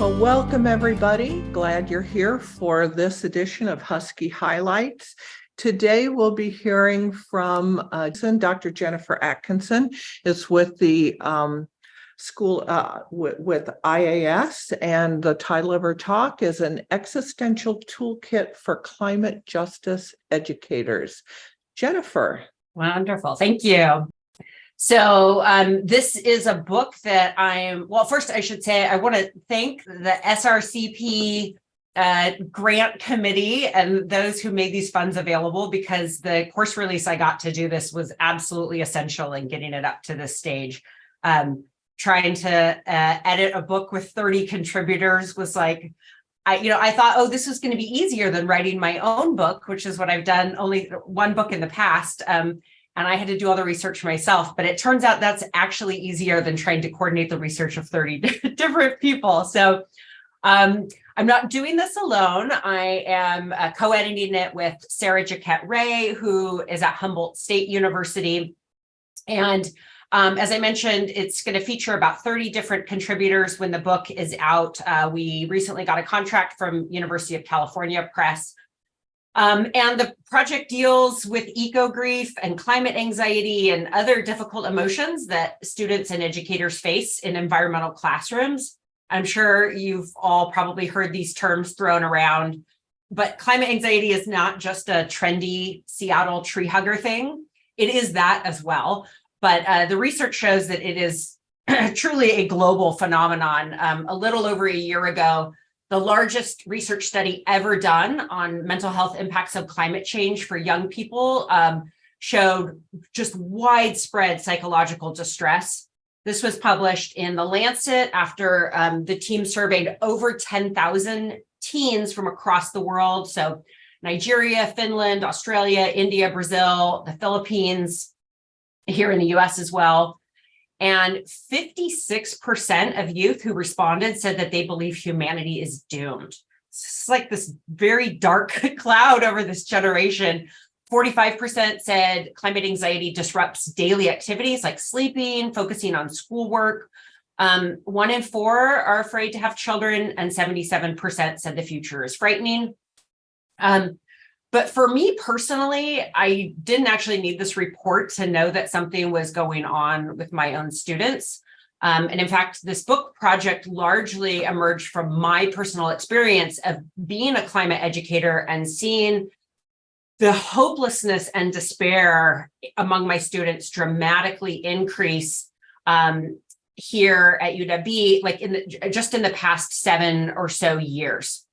Well, welcome everybody. Glad you're here for this edition of Husky Highlights. Today we'll be hearing from Dr. Jennifer Atkinson. It's with the school with IAS, and the title of her talk is An Existential Toolkit for Climate Justice Educators. Jennifer. Wonderful. Thank you. So this is a book that first I should say, I want to thank the SRCP grant committee and those who made these funds available, because the course release I got to do this was absolutely essential in getting it up to this stage. Trying to edit a book with 30 contributors was like, I thought, oh, this was going to be easier than writing my own book, which is what I've done, only one book in the past. And I had to do all the research myself, but it turns out that's actually easier than trying to coordinate the research of 30 different people. So I'm not doing this alone. I am co-editing it with Sarah Jaquette Ray, who is at Humboldt State University. And as I mentioned, it's going to feature about 30 different contributors when the book is out. We recently got a contract from University of California Press. And the project deals with eco-grief and climate anxiety and other difficult emotions that students and educators face in environmental classrooms. I'm sure you've all probably heard these terms thrown around, but climate anxiety is not just a trendy Seattle tree hugger thing. It is that as well. But the research shows that it is truly a global phenomenon. A little over a year ago, the largest research study ever done on mental health impacts of climate change for young people showed just widespread psychological distress. This was published in The Lancet after the team surveyed over 10,000 teens from across the world. So Nigeria, Finland, Australia, India, Brazil, the Philippines, here in the US as well. And 56% of youth who responded said that they believe humanity is doomed. It's like this very dark cloud over this generation. 45% said climate anxiety disrupts daily activities like sleeping, focusing on schoolwork. 1 in 4 are afraid to have children, and 77% said the future is frightening. But for me personally, I didn't actually need this report to know that something was going on with my own students. And in fact, this book project largely emerged from my personal experience of being a climate educator and seeing the hopelessness and despair among my students dramatically increase here at UW, like just in the past 7 or so years.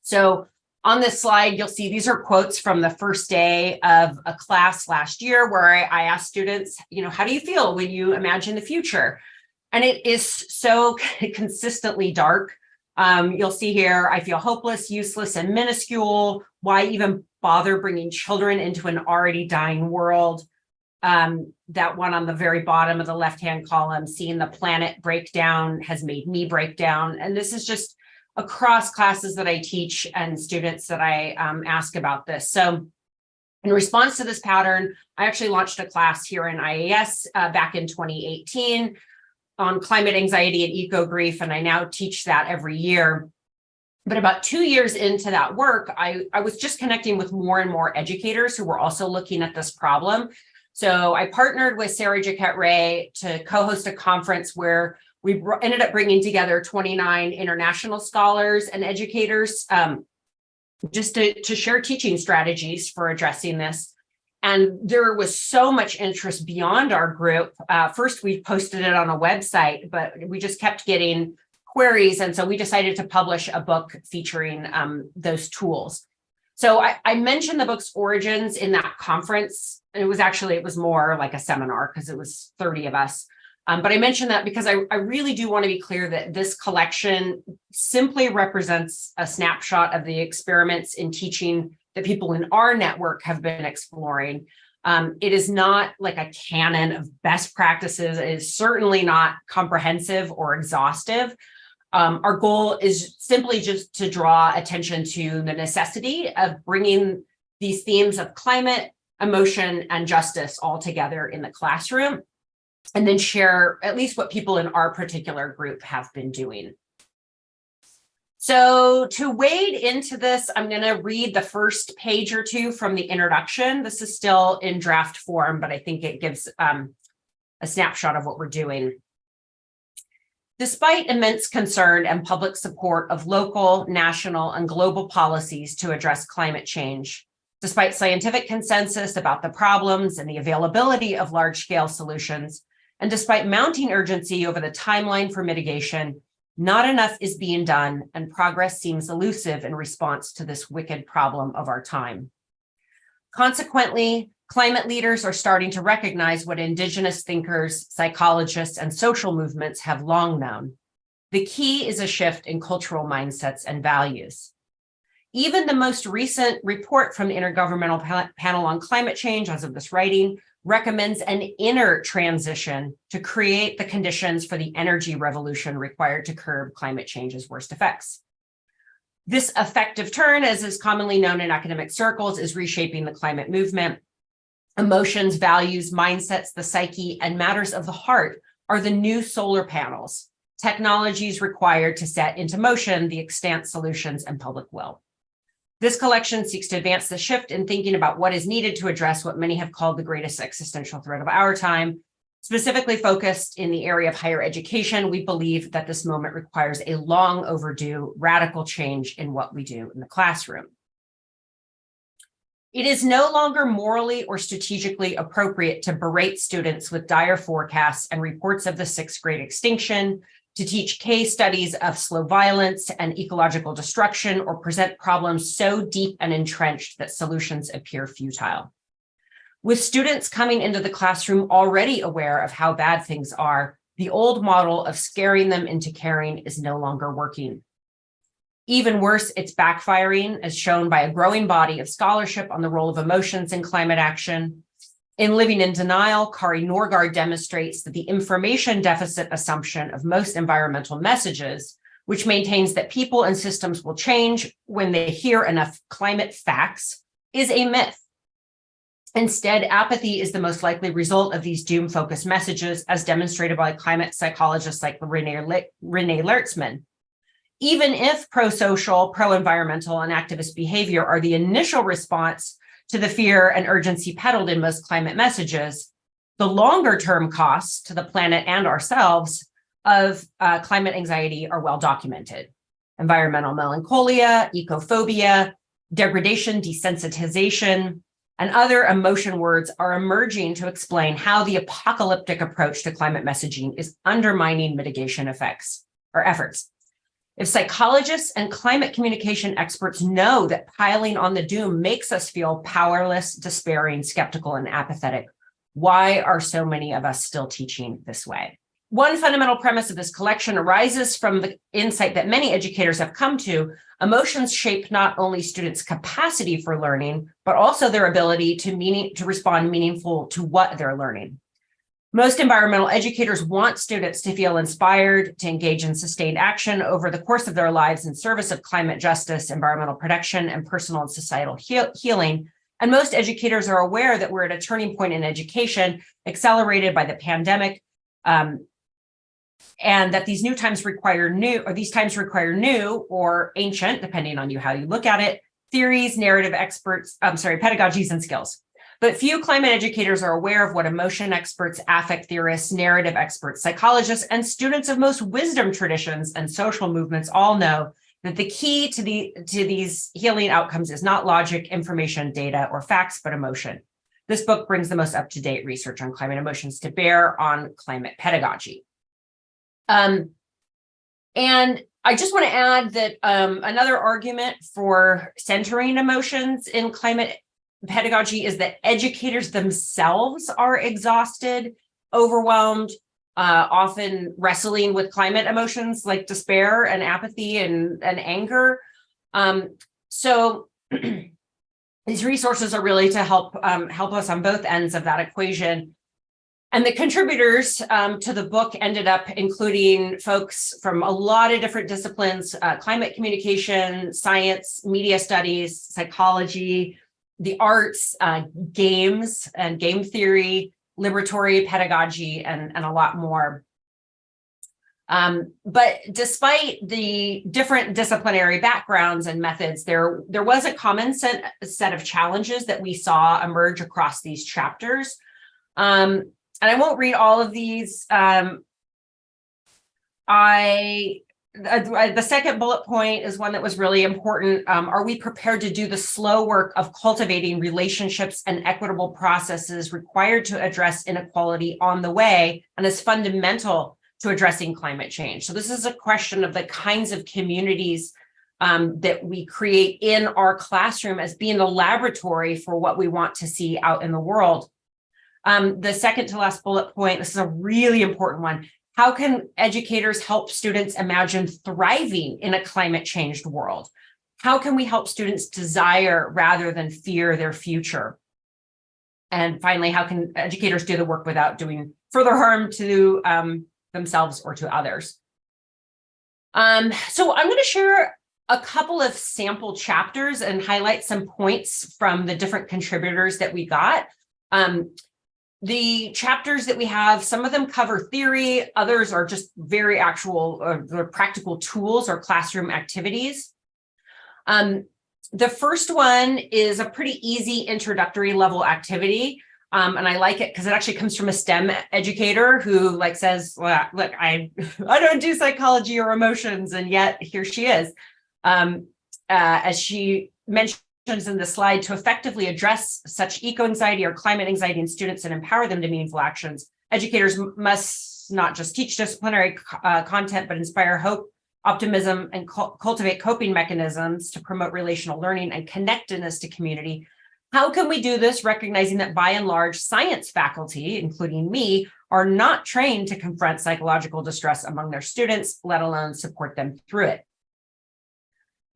So on this slide, you'll see these are quotes from the first day of a class last year where I asked students, how do you feel when you imagine the future? And it is so consistently dark. You'll see here, I feel hopeless, useless, and minuscule. Why even bother bringing children into an already dying world? That one on the very bottom of the left-hand column, seeing the planet break down has made me break down. And this is just across classes that I teach and students that I ask about this. So in response to this pattern, I actually launched a class here in IAS back in 2018 on climate anxiety and eco-grief, and I now teach that every year. But about 2 years into that work, I was just connecting with more and more educators who were also looking at this problem. So I partnered with Sarah Jaquette Ray to co-host a conference where we ended up bringing together 29 international scholars and educators just to share teaching strategies for addressing this. And there was so much interest beyond our group. First, we posted it on a website, but we just kept getting queries. And so we decided to publish a book featuring those tools. So I mentioned the book's origins in that conference. And it was more like a seminar because it was 30 of us. But I mentioned that because I really do want to be clear that this collection simply represents a snapshot of the experiments in teaching that people in our network have been exploring. It is not like a canon of best practices. It is certainly not comprehensive or exhaustive. Our goal is simply just to draw attention to the necessity of bringing these themes of climate, emotion, and justice all together in the classroom, and then share at least what people in our particular group have been doing. So to wade into this, I'm going to read the first page or two from the introduction. This is still in draft form, but I think it gives a snapshot of what we're doing. Despite immense concern and public support of local, national, and global policies to address climate change, despite scientific consensus about the problems and the availability of large-scale solutions, and despite mounting urgency over the timeline for mitigation, not enough is being done, and progress seems elusive in response to this wicked problem of our time. Consequently, climate leaders are starting to recognize what Indigenous thinkers, psychologists, and social movements have long known. The key is a shift in cultural mindsets and values. Even the most recent report from the Intergovernmental Panel on Climate Change, as of this writing, recommends an inner transition to create the conditions for the energy revolution required to curb climate change's worst effects. This effective turn, as is commonly known in academic circles, is reshaping the climate movement. Emotions, values, mindsets, the psyche, and matters of the heart are the new solar panels, technologies required to set into motion the extant solutions and public will. This collection seeks to advance the shift in thinking about what is needed to address what many have called the greatest existential threat of our time. Specifically focused in the area of higher education, we believe that this moment requires a long overdue radical change in what we do in the classroom. It is no longer morally or strategically appropriate to berate students with dire forecasts and reports of the sixth great extinction, to teach case studies of slow violence and ecological destruction, or present problems so deep and entrenched that solutions appear futile. With students coming into the classroom already aware of how bad things are, the old model of scaring them into caring is no longer working. Even worse, it's backfiring, as shown by a growing body of scholarship on the role of emotions in climate action. In Living in Denial, Kari Norgaard demonstrates that the information deficit assumption of most environmental messages, which maintains that people and systems will change when they hear enough climate facts, is a myth. Instead, apathy is the most likely result of these doom-focused messages, as demonstrated by climate psychologists like Renee Lertzman. Even if pro-social, pro-environmental, and activist behavior are the initial response to the fear and urgency peddled in most climate messages, the longer-term costs to the planet and ourselves of climate anxiety are well documented. Environmental melancholia, ecophobia, degradation, desensitization, and other emotion words are emerging to explain how the apocalyptic approach to climate messaging is undermining mitigation efforts. If psychologists and climate communication experts know that piling on the doom makes us feel powerless, despairing, skeptical, and apathetic, why are so many of us still teaching this way? One fundamental premise of this collection arises from the insight that many educators have come to. Emotions shape not only students' capacity for learning, but also their ability to respond meaningful to what they're learning. Most environmental educators want students to feel inspired, to engage in sustained action over the course of their lives in service of climate justice, environmental protection, and personal and societal healing. And most educators are aware that we're at a turning point in education, accelerated by the pandemic, and that these times require new or ancient, depending on how you look at it, theories, pedagogies, and skills. But few climate educators are aware of what emotion experts, affect theorists, narrative experts, psychologists, and students of most wisdom traditions and social movements all know, that the key to these healing outcomes is not logic, information, data, or facts, but emotion. This book brings the most up-to-date research on climate emotions to bear on climate pedagogy. And I just want to add that another argument for centering emotions in climate pedagogy is that educators themselves are exhausted, overwhelmed, often wrestling with climate emotions like despair and apathy and anger. So these resources are really to help us on both ends of that equation. And the contributors to the book ended up including folks from a lot of different disciplines: climate communication, science, media studies, psychology, the arts, games and game theory, liberatory pedagogy, and a lot more. But despite the different disciplinary backgrounds and methods, there was a common set of challenges that we saw emerge across these chapters. And I won't read all of these. The second bullet point is one that was really important. Are we prepared to do the slow work of cultivating relationships and equitable processes required to address inequality on the way and is fundamental to addressing climate change? So this is a question of the kinds of communities that we create in our classroom as being the laboratory for what we want to see out in the world. The second to last bullet point, this is a really important one. How can educators help students imagine thriving in a climate changed world? How can we help students desire rather than fear their future? And finally, how can educators do the work without doing further harm to themselves or to others? So I'm going to share a couple of sample chapters and highlight some points from the different contributors that we got. The chapters that we have, some of them cover theory, others are just very actual practical tools or classroom activities. The first one is a pretty easy introductory level activity. And I like it because it actually comes from a STEM educator who says, well, look, I don't do psychology or emotions, and yet here she is. As she mentioned in the slide, to effectively address such eco-anxiety or climate anxiety in students and empower them to meaningful actions, educators must not just teach disciplinary content, but inspire hope, optimism, and cultivate coping mechanisms to promote relational learning and connectedness to community. How can we do this, recognizing that by and large, science faculty, including me, are not trained to confront psychological distress among their students, let alone support them through it?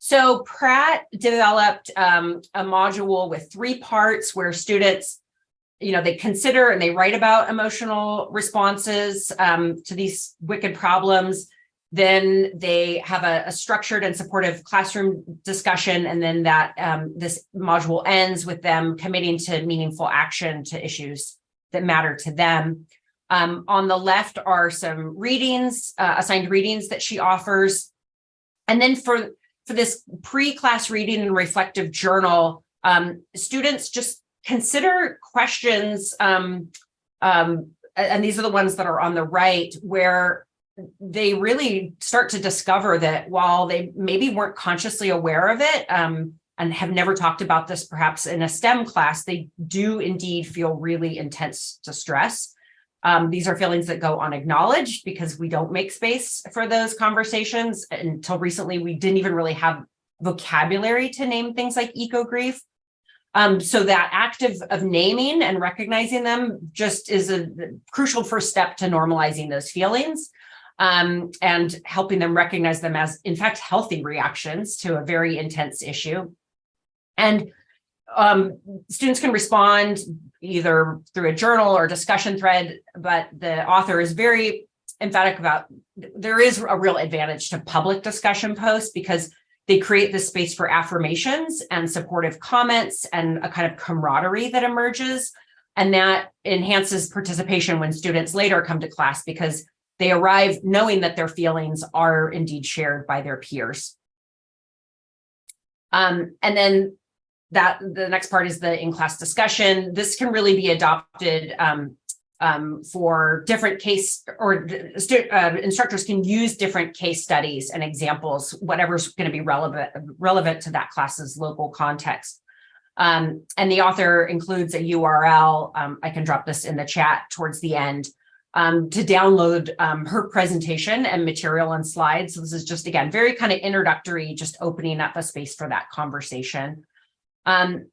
So Pratt developed a module with 3 parts where students, they consider and they write about emotional responses to these wicked problems. Then they have a structured and supportive classroom discussion. And then that this module ends with them committing to meaningful action to issues that matter to them. On the left are some readings, assigned readings that she offers. And then for this pre-class reading and reflective journal, students just consider questions, and these are the ones that are on the right, where they really start to discover that while they maybe weren't consciously aware of it, and have never talked about this perhaps in a STEM class, they do indeed feel really intense distress. These are feelings that go unacknowledged because we don't make space for those conversations. Until recently, we didn't even really have vocabulary to name things like eco-grief. So that act of naming and recognizing them just is a crucial first step to normalizing those feelings, and helping them recognize them as, in fact, healthy reactions to a very intense issue. And students can respond either through a journal or discussion thread, but the author is very emphatic about there is a real advantage to public discussion posts because they create this space for affirmations and supportive comments and a kind of camaraderie that emerges. And that enhances participation when students later come to class because they arrive knowing that their feelings are indeed shared by their peers. And then the next part is the in-class discussion. This can really be adopted for different case, or instructors can use different case studies and examples, whatever's going to be relevant to that class's local context. And the author includes a URL. I can drop this in the chat towards the end to download her presentation and material and slides. So this is just, again, very kind of introductory, just opening up a space for that conversation. And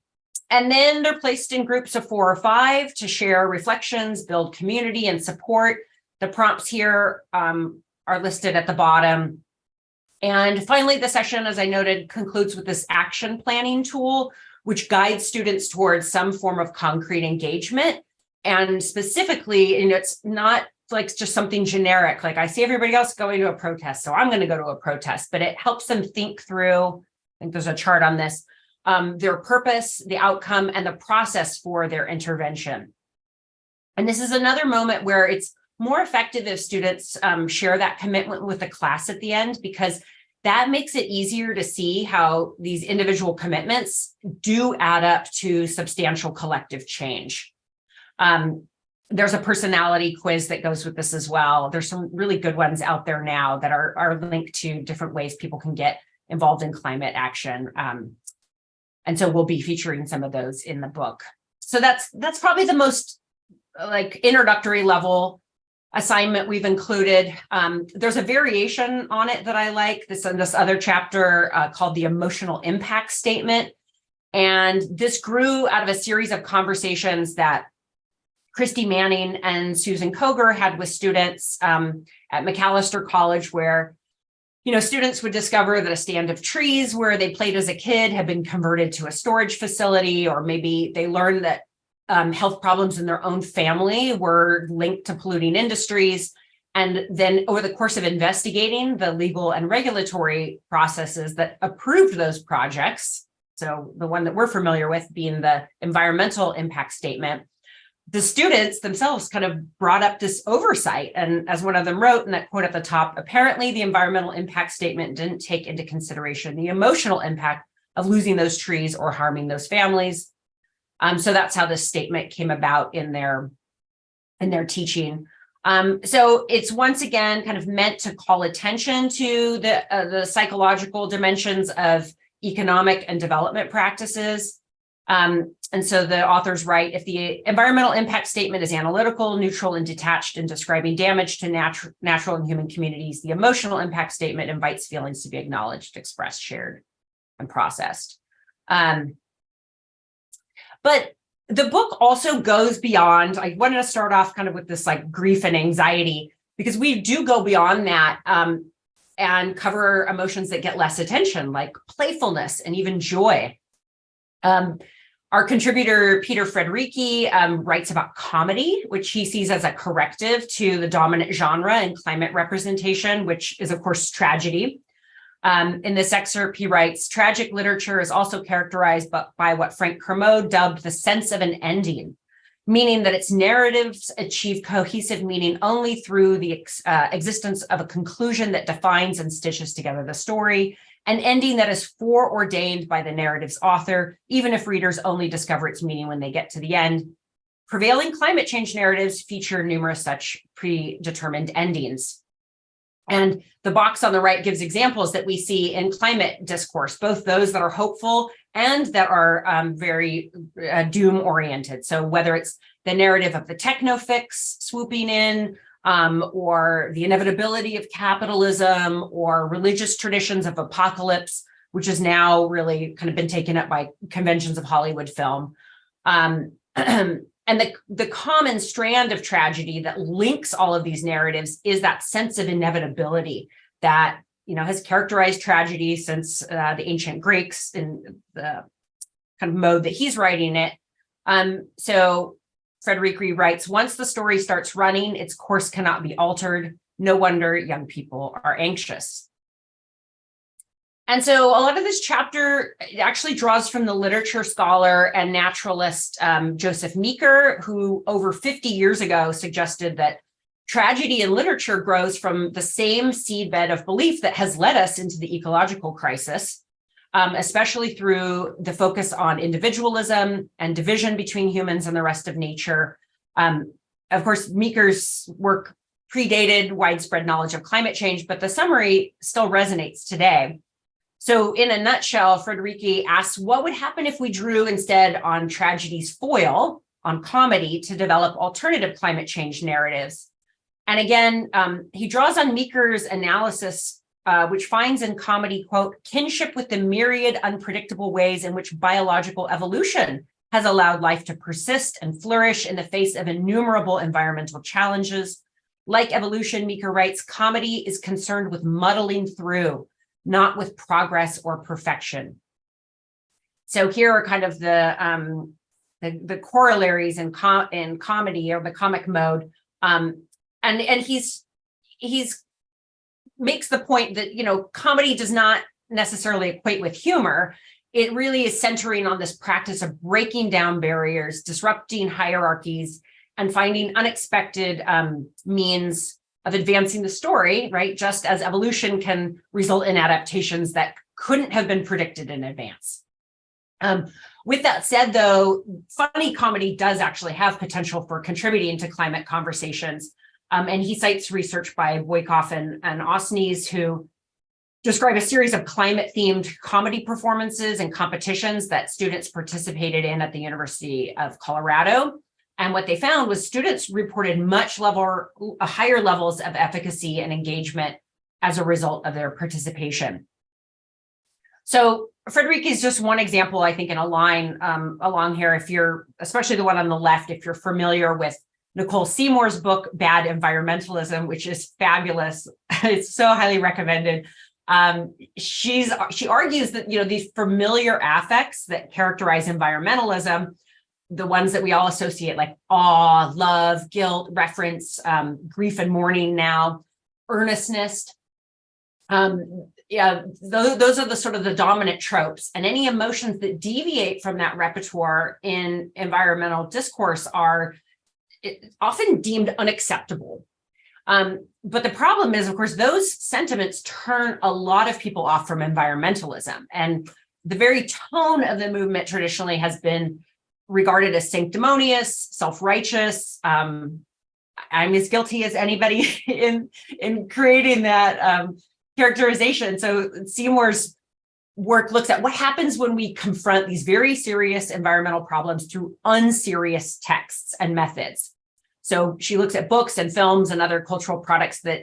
then they're placed in groups of 4 or 5 to share reflections, build community and support. The prompts here are listed at the bottom. And finally, the session, as I noted, concludes with this action planning tool, which guides students towards some form of concrete engagement. And specifically, it's not like just something generic, like I see everybody else going to a protest, so I'm going to go to a protest, but it helps them think through, I think there's a chart on this, their purpose, the outcome, and the process for their intervention. And this is another moment where it's more effective if students share that commitment with the class at the end, because that makes it easier to see how these individual commitments do add up to substantial collective change. There's a personality quiz that goes with this as well. There's some really good ones out there now that are linked to different ways people can get involved in climate action. And so we'll be featuring some of those in the book. So that's probably the most like introductory level assignment we've included. There's a variation on it that I like, this other chapter called the emotional impact statement. And this grew out of a series of conversations that Christy Manning and Susan Koger had with students at Macalester College, where students would discover that a stand of trees where they played as a kid had been converted to a storage facility, or maybe they learned that health problems in their own family were linked to polluting industries. And then over the course of investigating the legal and regulatory processes that approved those projects, so the one that we're familiar with being the environmental impact statement, the students themselves kind of brought up this oversight. And as one of them wrote in that quote at the top, apparently the environmental impact statement didn't take into consideration the emotional impact of losing those trees or harming those families. So that's how this statement came about in their teaching. So it's once again kind of meant to call attention to the psychological dimensions of economic and development practices. And so the authors write, if the environmental impact statement is analytical, neutral, and detached in describing damage to natural and human communities, the emotional impact statement invites feelings to be acknowledged, expressed, shared, and processed. But the book also goes beyond. I wanted to start off kind of with this like grief and anxiety, because we do go beyond that and cover emotions that get less attention, like playfulness and even joy. Our contributor, Peter Frederici, writes about comedy, which he sees as a corrective to the dominant genre in climate representation, which is, of course, tragedy. In this excerpt, he writes, tragic literature is also characterized by what Frank Kermode dubbed the sense of an ending, meaning that its narratives achieve cohesive meaning only through the existence of a conclusion that defines and stitches together the story, an ending that is foreordained by the narrative's author, even if readers only discover its meaning when they get to the end. Prevailing climate change narratives feature numerous such predetermined endings. And the box on the right gives examples that we see in climate discourse, both those that are hopeful and that are very doom-oriented. So whether it's the narrative of the techno fix swooping in, or the inevitability of capitalism, or religious traditions of apocalypse, which has now really kind of been taken up by conventions of Hollywood film. And the common strand of tragedy that links all of these narratives is that sense of inevitability that has characterized tragedy since the ancient Greeks in the kind of mode that he's writing it. So Frederici writes, once the story starts running, its course cannot be altered. No wonder young people are anxious. And so a lot of this chapter actually draws from the literature scholar and naturalist Joseph Meeker, who over 50 years ago suggested that tragedy in literature grows from the same seedbed of belief that has led us into the ecological crisis, especially through the focus on individualism and division between humans and the rest of nature. Of course, Meeker's work predated widespread knowledge of climate change, but the summary still resonates today. So in a nutshell, Frederici asks, what would happen if we drew instead on tragedy's foil, on comedy, to develop alternative climate change narratives? And again, he draws on Meeker's analysis, which finds in comedy, quote, kinship with the myriad unpredictable ways in which biological evolution has allowed life to persist and flourish in the face of innumerable environmental challenges. Like evolution, Meeker writes, comedy is concerned with muddling through, not with progress or perfection. So here are kind of the corollaries in comedy, or the comic mode. And he's makes the point that, comedy does not necessarily equate with humor. It really is centering on this practice of breaking down barriers, disrupting hierarchies, and finding unexpected means of advancing the story, right? Just as evolution can result in adaptations that couldn't have been predicted in advance. With that said, though, funny comedy does actually have potential for contributing to climate conversations. And he cites research by Boykoff and Osnes, who describe a series of climate-themed comedy performances and competitions that students participated in at the University of Colorado. And what they found was students reported higher levels of efficacy and engagement as a result of their participation. So Frederici is just one example, I think, in a line along here. If you're, especially the one on the left, if you're familiar with Nicole Seymour's book, Bad Environmentalism, which is fabulous. It's so highly recommended. She argues that, these familiar affects that characterize environmentalism, the ones that we all associate, like awe, love, guilt, reference, grief and mourning now, earnestness. Those are the sort of the dominant tropes, and any emotions that deviate from that repertoire in environmental discourse are often deemed unacceptable. But the problem is, of course, those sentiments turn a lot of people off from environmentalism, and the very tone of the movement traditionally has been regarded as sanctimonious, self-righteous. I'm as guilty as anybody in creating that characterization. So Seymour's work looks at what happens when we confront these very serious environmental problems through unserious texts and methods. So she looks at books and films and other cultural products that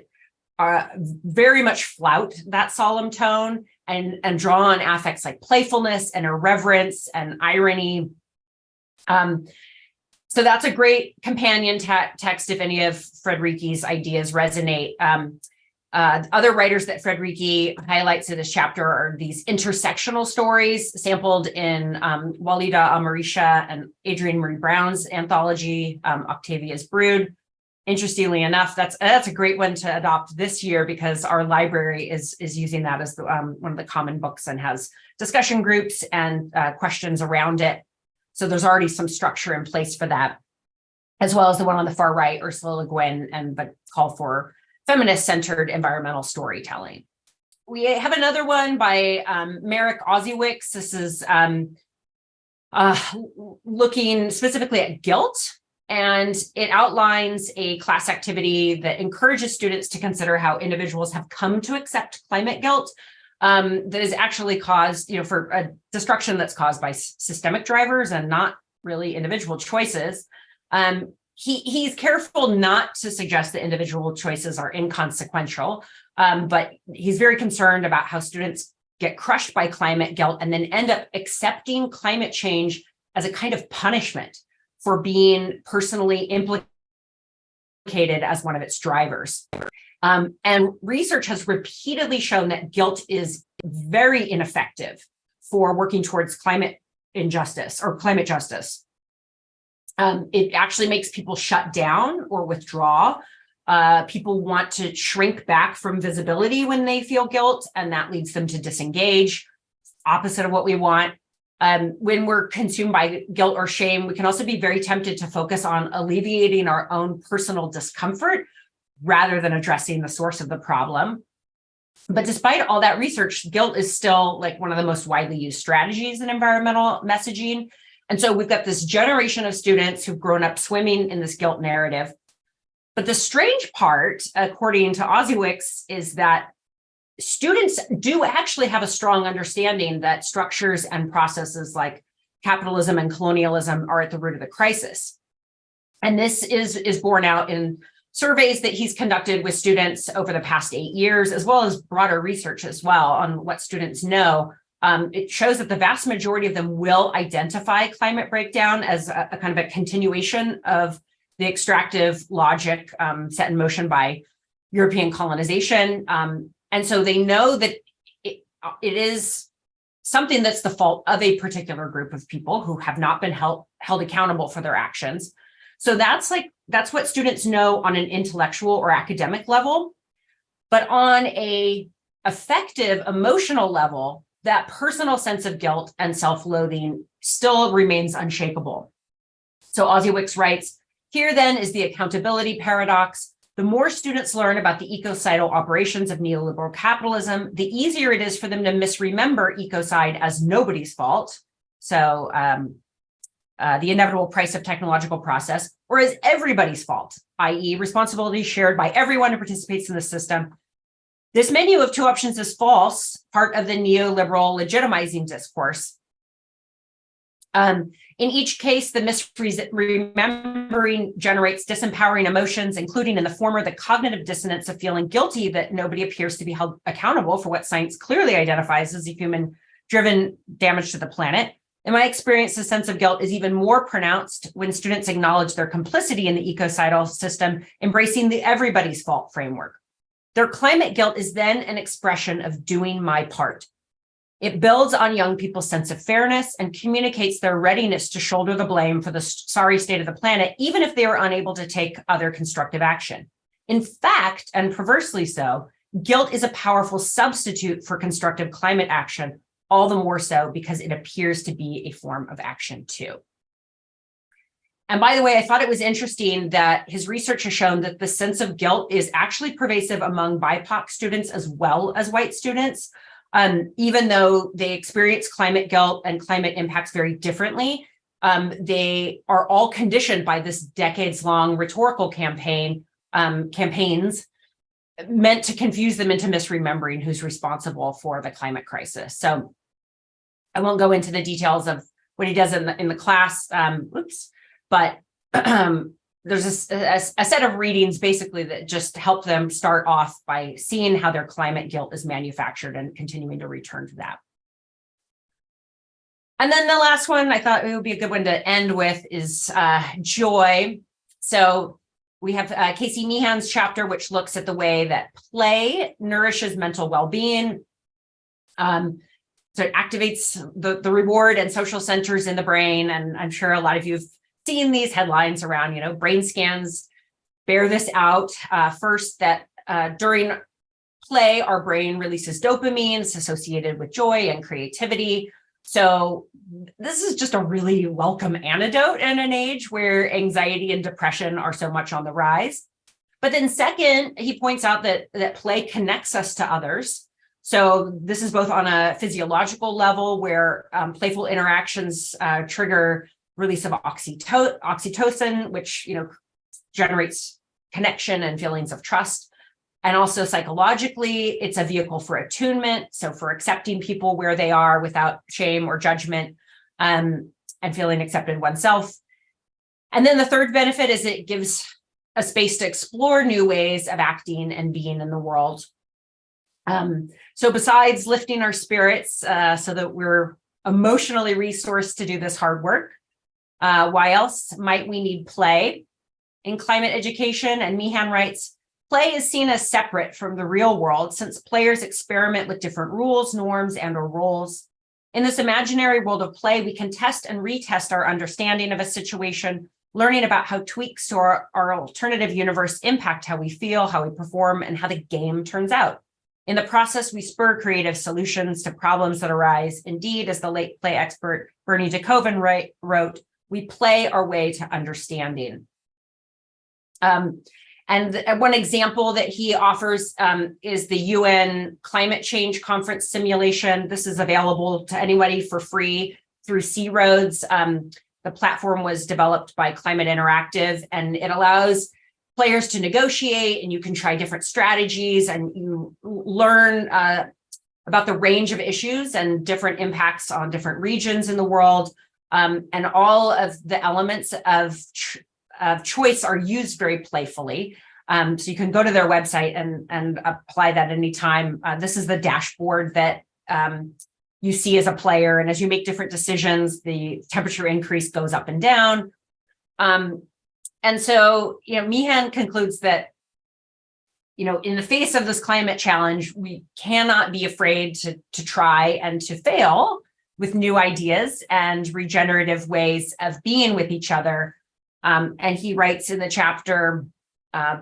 are very much flout that solemn tone and draw on affects like playfulness and irreverence and irony. So that's a great companion text if any of Frederici's ideas resonate. Other writers that Frederici highlights in this chapter are these intersectional stories sampled in Walida Almarisha and Adrienne Marie Brown's anthology, Octavia's Brood. Interestingly enough, that's a great one to adopt this year because our library is using that as one of the common books and has discussion groups and questions around it. So there's already some structure in place for that, as well as the one on the far right, Ursula Le Guin, and the call for feminist-centered environmental storytelling. We have another one by Marek Oziewicz. This is looking specifically at guilt, and it outlines a class activity that encourages students to consider how individuals have come to accept climate guilt that is actually caused, for a destruction that's caused by systemic drivers and not really individual choices. He's careful not to suggest that individual choices are inconsequential, but he's very concerned about how students get crushed by climate guilt and then end up accepting climate change as a kind of punishment for being personally implicated as one of its drivers. And research has repeatedly shown that guilt is very ineffective for working towards climate injustice or climate justice. It actually makes people shut down or withdraw. People want to shrink back from visibility when they feel guilt, and that leads them to disengage, opposite of what we want. When we're consumed by guilt or shame, we can also be very tempted to focus on alleviating our own personal discomfort rather than addressing the source of the problem. But despite all that research, guilt is still like one of the most widely used strategies in environmental messaging. And so we've got this generation of students who've grown up swimming in this guilt narrative. But the strange part, according to Oziewicz, is that students do actually have a strong understanding that structures and processes like capitalism and colonialism are at the root of the crisis. And this is borne out in surveys that he's conducted with students over the past 8 years, as well as broader research as well on what students know. It shows that the vast majority of them will identify climate breakdown as a kind of a continuation of the extractive logic set in motion by European colonization. And so they know that it is something that's the fault of a particular group of people who have not been held accountable for their actions. So that's what students know on an intellectual or academic level. But on a affective, emotional level, that personal sense of guilt and self-loathing still remains unshakable. So Oziewicz writes, Here then is the accountability paradox. The more students learn about the ecocidal operations of neoliberal capitalism, the easier it is for them to misremember ecocide as nobody's fault. So the inevitable price of technological process, or as everybody's fault, i.e. responsibility shared by everyone who participates in the system. This menu of two options is false, part of the neoliberal legitimizing discourse. In each case, the misremembering generates disempowering emotions, including in the former, the cognitive dissonance of feeling guilty that nobody appears to be held accountable for what science clearly identifies as a human-driven damage to the planet. In my experience, the sense of guilt is even more pronounced when students acknowledge their complicity in the ecocidal system, embracing the everybody's fault framework. Their climate guilt is then an expression of doing my part. It builds on young people's sense of fairness and communicates their readiness to shoulder the blame for the sorry state of the planet, even if they are unable to take other constructive action. In fact, and perversely so, guilt is a powerful substitute for constructive climate action, all the more so because it appears to be a form of action too. And by the way, I thought it was interesting that his research has shown that the sense of guilt is actually pervasive among BIPOC students as well as white students. Even though they experience climate guilt and climate impacts very differently, they are all conditioned by this decades-long rhetorical campaigns meant to confuse them into misremembering who's responsible for the climate crisis. So I won't go into the details of what he does in the class, but there's a set of readings basically that just help them start off by seeing how their climate guilt is manufactured and continuing to return to that. And then the last one I thought it would be a good one to end with is joy. So we have Casey Meehan's chapter, which looks at the way that play nourishes mental well-being. So it activates the reward and social centers in the brain. And I'm sure a lot of you have seen these headlines around, brain scans bear this out. First, that during play, our brain releases dopamine associated with joy and creativity. So this is just a really welcome antidote in an age where anxiety and depression are so much on the rise. But then second, he points out that play connects us to others. So this is both on a physiological level where playful interactions trigger release of oxytocin, which generates connection and feelings of trust. And also psychologically, it's a vehicle for attunement. So for accepting people where they are without shame or judgment, and feeling accepted oneself. And then the third benefit is it gives a space to explore new ways of acting and being in the world. So besides lifting our spirits so that we're emotionally resourced to do this hard work, why else might we need play in climate education? And Meehan writes, play is seen as separate from the real world since players experiment with different rules, norms, and/or roles. In this imaginary world of play, we can test and retest our understanding of a situation, learning about how tweaks to our alternative universe impact how we feel, how we perform, and how the game turns out. In the process, we spur creative solutions to problems that arise. Indeed, as the late play expert Bernie DeKoven wrote, we play our way to understanding. And one example that he offers is the UN Climate Change Conference simulation. This is available to anybody for free through Sea Roads. The platform was developed by Climate Interactive, and it allows players to negotiate, and you can try different strategies, and you learn about the range of issues and different impacts on different regions in the world. And all of the elements of choice are used very playfully. So you can go to their website and apply that anytime. This is the dashboard that you see as a player. And as you make different decisions, the temperature increase goes up and down. And so, Meehan concludes that, in the face of this climate challenge, we cannot be afraid to try and to fail with new ideas and regenerative ways of being with each other. And he writes in the chapter,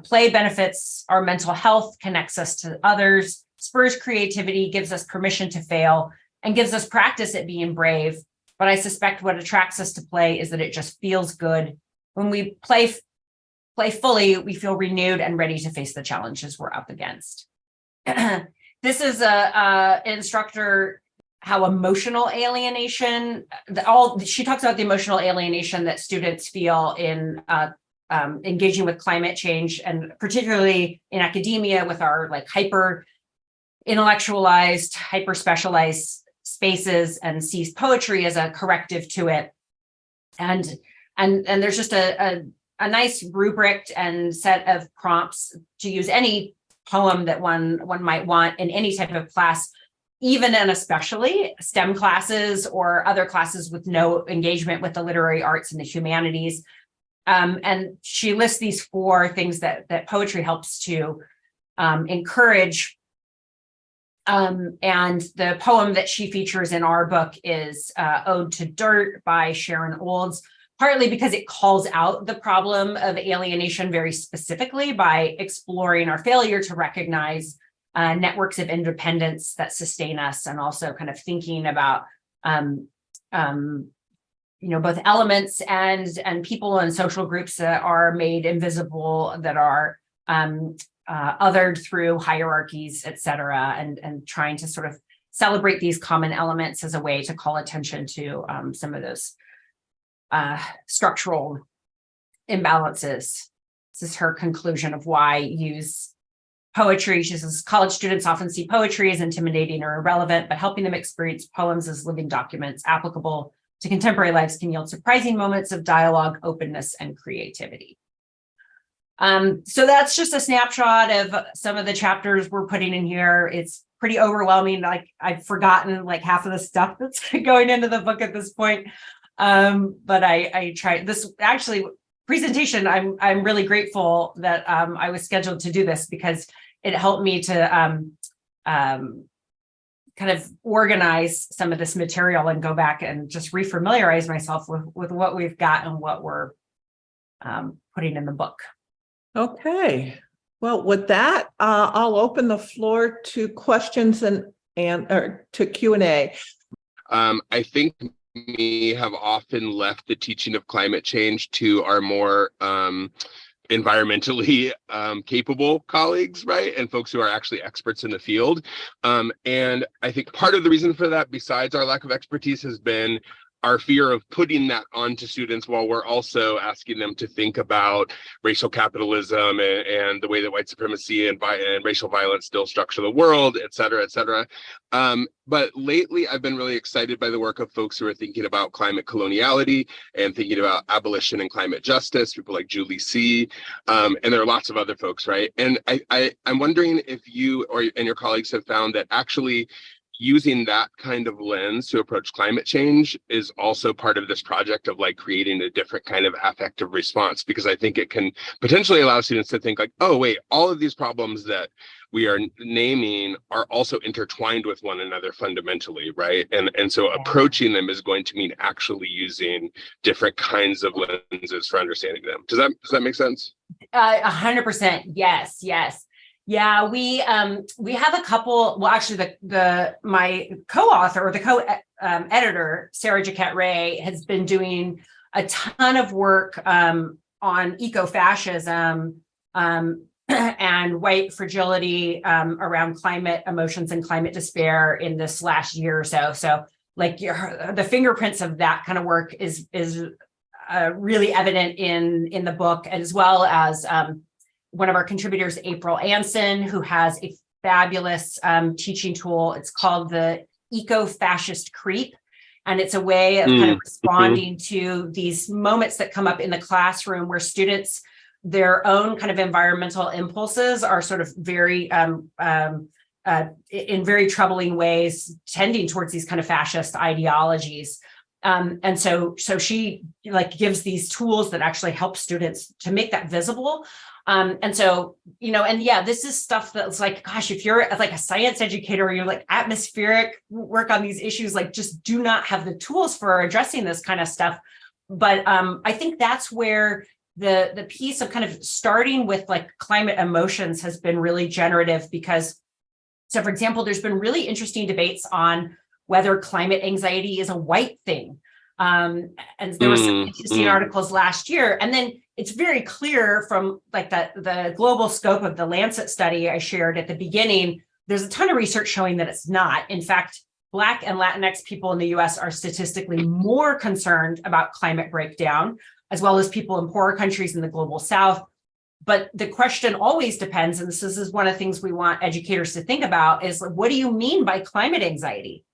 play benefits our mental health, connects us to others, spurs creativity, gives us permission to fail, and gives us practice at being brave. But I suspect what attracts us to play is that it just feels good. When we play play fully, we feel renewed and ready to face the challenges we're up against. This is a instructor, how emotional alienation, she talks about the emotional alienation that students feel in engaging with climate change, and particularly in academia with our like hyper intellectualized, hyper specialized spaces, and sees poetry as a corrective to it. And there's just a nice rubric and set of prompts to use any poem that one might want in any type of class, even and especially STEM classes or other classes with no engagement with the literary arts and the humanities. And she lists these 4 things that poetry helps to encourage. And the poem that she features in our book is Ode to Dirt by Sharon, partly because it calls out the problem of alienation very specifically by exploring our failure to recognize networks of independence that sustain us, and also kind of thinking about both elements and people and social groups that are made invisible, that are othered through hierarchies, et cetera, and trying to sort of celebrate these common elements as a way to call attention to some of those structural imbalances. This is her conclusion of why use poetry. She says, college students often see poetry as intimidating or irrelevant, but helping them experience poems as living documents applicable to contemporary lives can yield surprising moments of dialogue, openness, and creativity. So that's just a snapshot of some of the chapters we're putting in here. It's pretty overwhelming. Like, I've forgotten like half of the stuff that's going into the book at this point. But I tried this actually presentation. I'm really grateful that I was scheduled to do this, because it helped me to kind of organize some of this material and go back and just refamiliarize myself with what we've got and what we're putting in the book. Okay. Well, with that, I'll open the floor to questions and or to Q&A. I think we have often left the teaching of climate change to our more environmentally capable colleagues, right? And folks who are actually experts in the field. And I think part of the reason for that, besides our lack of expertise, has been our fear of putting that onto students while we're also asking them to think about racial capitalism and the way that white supremacy and racial violence still structure the world, et cetera, et cetera. But lately, I've been really excited by the work of folks who are thinking about climate coloniality and thinking about abolition and climate justice, people like Julie C. And there are lots of other folks, right? And I'm wondering if you and your colleagues have found that actually using that kind of lens to approach climate change is also part of this project of like creating a different kind of affective response, because I think it can potentially allow students to think like, oh, wait, all of these problems that we are naming are also intertwined with one another fundamentally, right? And so approaching them is going to mean actually using different kinds of lenses for understanding them. Does that make sense? 100%. Yes. Yeah, we have a couple. Well, actually, my co-author or the co-editor, Sarah Jaquette Ray, has been doing a ton of work on ecofascism and white fragility around climate emotions and climate despair in this last year or so. So, like the fingerprints of that kind of work is really evident in the book, as well as one of our contributors, April Anson, who has a fabulous teaching tool. It's called the Eco-Fascist Creep. And it's a way of kind of responding to these moments that come up in the classroom where students, their own kind of environmental impulses are sort of very, in very troubling ways, tending towards these kind of fascist ideologies. And so she like gives these tools that actually help students to make that visible. And so, and yeah, this is stuff that's like, gosh, if you're like a science educator or you're like atmospheric work on these issues, like just do not have the tools for addressing this kind of stuff. But I think that's where the piece of kind of starting with like climate emotions has been really generative, because, so for example, there's been really interesting debates on whether climate anxiety is a white thing. And there were some interesting articles last year. And then it's very clear from like the global scope of the Lancet study I shared at the beginning, there's a ton of research showing that it's not. In fact, Black and Latinx people in the US are statistically more concerned about climate breakdown, as well as people in poorer countries in the global South. But the question always depends, and this is one of the things we want educators to think about, is what do you mean by climate anxiety?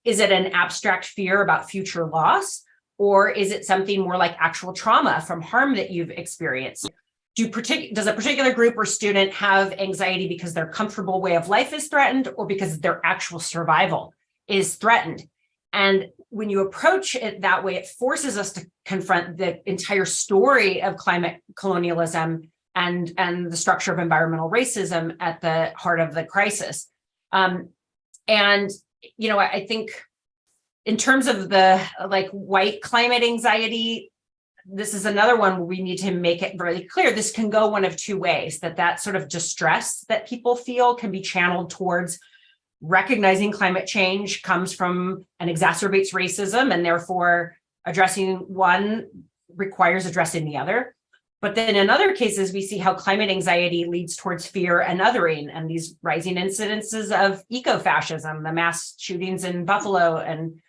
Is it an abstract fear about future loss? Or is it something more like actual trauma from harm that you've experienced? Does a particular group or student have anxiety because their comfortable way of life is threatened, or because their actual survival is threatened? And when you approach it that way, it forces us to confront the entire story of climate colonialism and the structure of environmental racism at the heart of the crisis. I think in terms of the white climate anxiety, this is another one where we need to make it really clear. This can go one of two ways, that sort of distress that people feel can be channeled towards recognizing climate change comes from and exacerbates racism, and therefore addressing one requires addressing the other. But then in other cases, we see how climate anxiety leads towards fear and othering, and these rising incidences of eco-fascism, the mass shootings in Buffalo and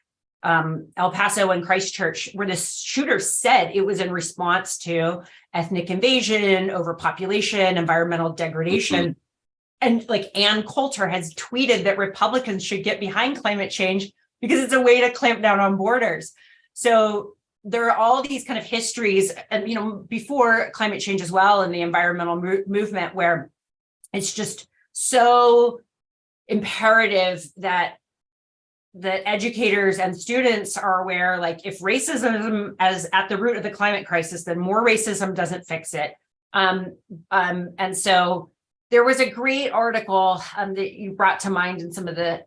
El Paso and Christchurch, where the shooter said it was in response to ethnic invasion, overpopulation, environmental degradation. And like Ann Coulter has tweeted that Republicans should get behind climate change because it's a way to clamp down on borders. So there are all these kind of histories, and before climate change as well, and the environmental movement, where it's just so imperative that educators and students are aware, like if racism is at the root of the climate crisis, then more racism doesn't fix it. And so there was a great article that you brought to mind in some of the,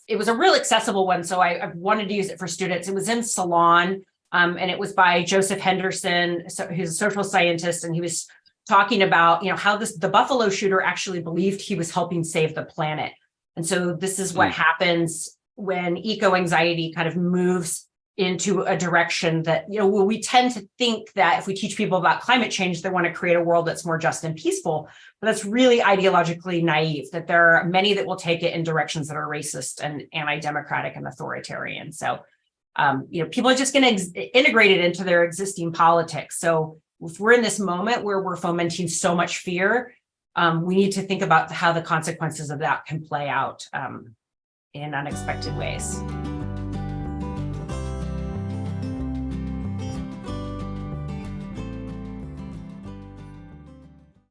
it was a real accessible one, so I wanted to use it for students. It was in Salon, and it was by Joseph Henderson, who's a social scientist, and he was talking about, how the Buffalo shooter actually believed he was helping save the planet. And so this is what happens when eco-anxiety kind of moves into a direction that, we tend to think that if we teach people about climate change, they want to create a world that's more just and peaceful. But that's really ideologically naive, that there are many that will take it in directions that are racist and anti-democratic and authoritarian. So, people are just going to integrate it into their existing politics. So if we're in this moment where we're fomenting so much fear, we need to think about how the consequences of that can play out in unexpected ways.